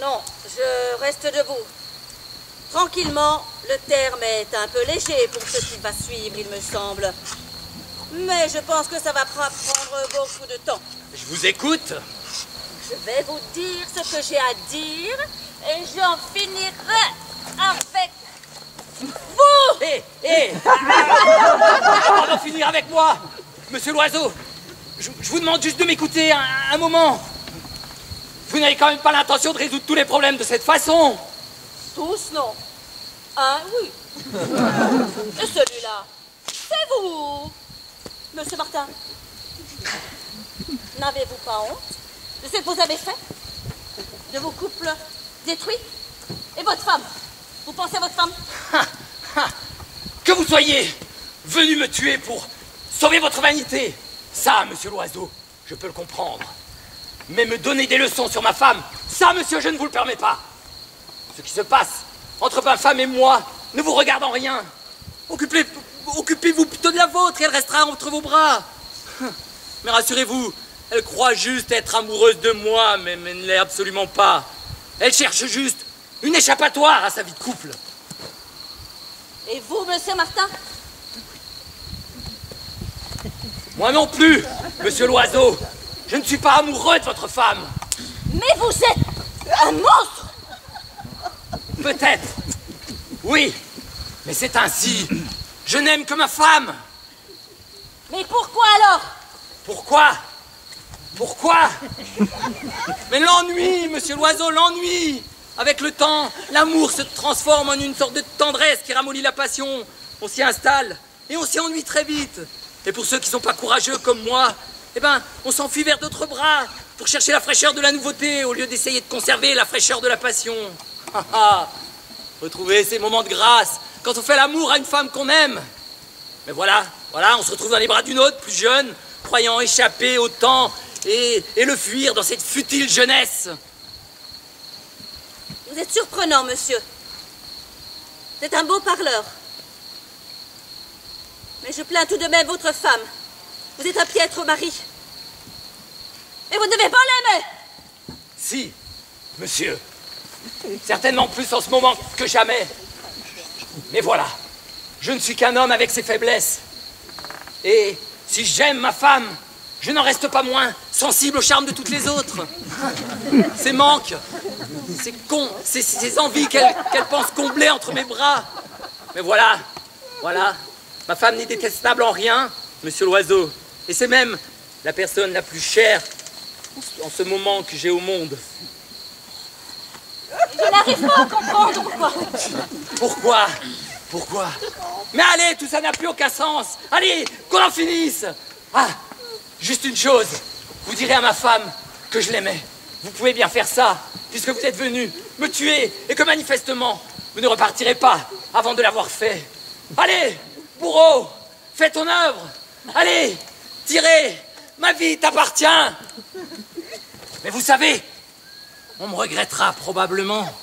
Non, je reste debout. Tranquillement, le terme est un peu léger pour ce qui va suivre, il me semble. Mais je pense que ça va prendre beaucoup de temps. Je vous écoute. Je vais vous dire ce que j'ai à dire et j'en finirai avec vous. Avant d'en finir avec moi, monsieur l'oiseau, je vous demande juste de m'écouter un moment. Vous n'avez quand même pas l'intention de résoudre tous les problèmes de cette façon. Tous, non. Un, oui. Et celui-là, c'est vous, monsieur Martin. N'avez-vous pas honte de ce que vous avez fait? De vos couples détruits? Et votre femme? Vous pensez à votre femme? Que vous soyez venu me tuer pour sauver votre vanité, ça, monsieur l'oiseau, je peux le comprendre. Mais me donner des leçons sur ma femme, ça, monsieur, je ne vous le permets pas. Ce qui se passe entre ma femme et moi ne vous regarde en rien. Occupez-vous plutôt de la vôtre et elle restera entre vos bras. Mais rassurez-vous, elle croit juste être amoureuse de moi, mais ne l'est absolument pas. Elle cherche juste une échappatoire à sa vie de couple. Et vous, monsieur Martin? Moi non plus, monsieur l'oiseau. Je ne suis pas amoureux de votre femme. Mais vous êtes un monstre! Peut-être. Oui. Mais c'est ainsi. Je n'aime que ma femme. Mais pourquoi alors? Pourquoi? Pourquoi? Mais l'ennui, monsieur l'oiseau, l'ennui. Avec le temps, l'amour se transforme en une sorte de tendresse qui ramollit la passion. On s'y installe et on s'y ennuie très vite. Et pour ceux qui ne sont pas courageux comme moi, eh ben, on s'enfuit vers d'autres bras pour chercher la fraîcheur de la nouveauté au lieu d'essayer de conserver la fraîcheur de la passion. Retrouver ces moments de grâce quand on fait l'amour à une femme qu'on aime. Mais voilà, on se retrouve dans les bras d'une autre, plus jeune, croyant échapper au temps et le fuir dans cette futile jeunesse. Vous êtes surprenant, monsieur. Vous êtes un beau parleur. Mais je plains tout de même votre femme. Vous êtes un piètre mari. Et vous ne devez pas l'aimer. Si, monsieur. Certainement plus en ce moment que jamais. Mais voilà, je ne suis qu'un homme avec ses faiblesses. Et si j'aime ma femme, je n'en reste pas moins sensible au charme de toutes les autres. Ses manques, ses envies qu'elle pense combler entre mes bras. Mais voilà, ma femme n'est détestable en rien, monsieur l'oiseau. Et c'est même la personne la plus chère en ce moment que j'ai au monde. Je n'arrive pas à comprendre pourquoi. Pourquoi? Mais allez, tout ça n'a plus aucun sens. Allez, qu'on en finisse. Ah, juste une chose. Vous direz à ma femme que je l'aimais. Vous pouvez bien faire ça, puisque vous êtes venu me tuer et que manifestement, vous ne repartirez pas avant de l'avoir fait. Allez, bourreau, fais ton œuvre. Allez, tirez, ma vie t'appartient. Mais vous savez, on me regrettera probablement.